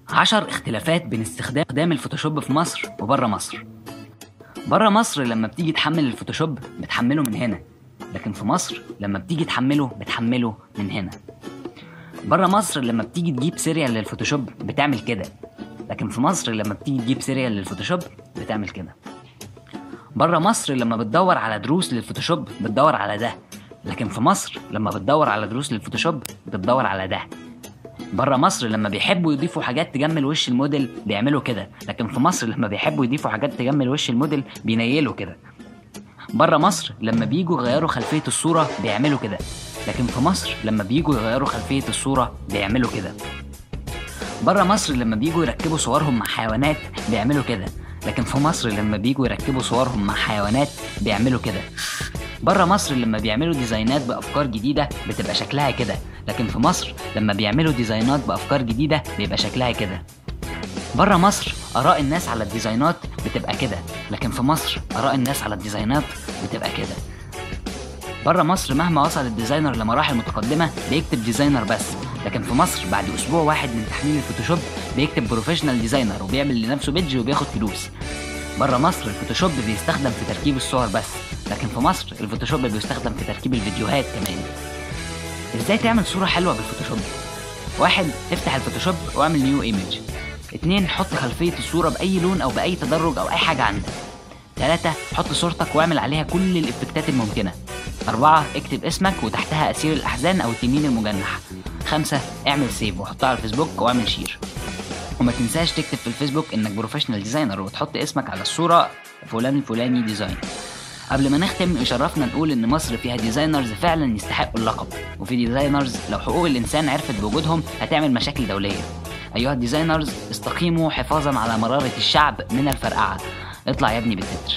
10 اختلافات بين استخدام الفوتوشوب في مصر وبره مصر. بره مصر لما بتيجي تحمل الفوتوشوب بتحمله من هنا، لكن في مصر لما بتيجي تحمله بتحمله من هنا. بره مصر لما بتيجي تجيب سيريال للفوتوشوب بتعمل كده، لكن في مصر لما بتيجي تجيب سيريال للفوتوشوب بتعمل كده. بره مصر لما بتدور على دروس للفوتوشوب بتدور على ده، لكن في مصر لما بتدور على دروس للفوتوشوب بتدور على ده. بره مصر لما بيحبوا يضيفوا حاجات تجمل وش الموديل بيعملوا كده، لكن في مصر لما بيحبوا يضيفوا حاجات تجمل وش الموديل بينيلوا كده. بره مصر لما بييجوا يغيروا خلفية الصورة بيعملوا كده، لكن في مصر لما بييجوا يغيروا خلفية الصورة بيعملوا كده. بره مصر لما بييجوا يركبوا صورهم مع حيوانات بيعملوا كده، لكن في مصر لما بييجوا يركبوا صورهم مع حيوانات بيعملوا كده. بره مصر لما بيعملوا ديزاينات بأفكار جديدة بتبقى شكلها كده، لكن في مصر لما بيعملوا ديزاينات بأفكار جديدة بيبقى شكلها كده. بره مصر آراء الناس على الديزاينات بتبقى كده، لكن في مصر آراء الناس على الديزاينات بتبقى كده. بره مصر مهما وصل الديزاينر لمراحل متقدمة بيكتب ديزاينر بس، لكن في مصر بعد أسبوع واحد من تحميل الفوتوشوب بيكتب بروفيشنال ديزاينر وبيعمل لنفسه بيدج وبياخد فلوس. بره مصر الفوتوشوب بيستخدم في تركيب الصور بس، لكن في مصر الفوتوشوب بيستخدم في تركيب الفيديوهات كمان. ازاي تعمل صورة حلوة بالفوتوشوب؟ 1. افتح الفوتوشوب واعمل نيو ايمج. 2. حط خلفية الصورة بأي لون أو بأي تدرج أو أي حاجة عندك. 3. حط صورتك واعمل عليها كل الإفكتات الممكنة. 4. اكتب اسمك وتحتها أسير الأحزان أو التنين المجنح. 5. اعمل سيف وحطها على الفيسبوك واعمل شير. وما تنساش تكتب في الفيسبوك انك بروفيشنال ديزاينر وتحط اسمك على الصورة فلان الفلاني ديزاين. قبل ما نختم يشرفنا نقول ان مصر فيها ديزاينرز فعلا يستحقوا اللقب، وفي ديزاينرز لو حقوق الانسان عرفت بوجودهم هتعمل مشاكل دولية. ايها الديزاينرز استقيموا حفاظا على مرارة الشعب من الفرقعة. اطلع يا ابني بالتتر.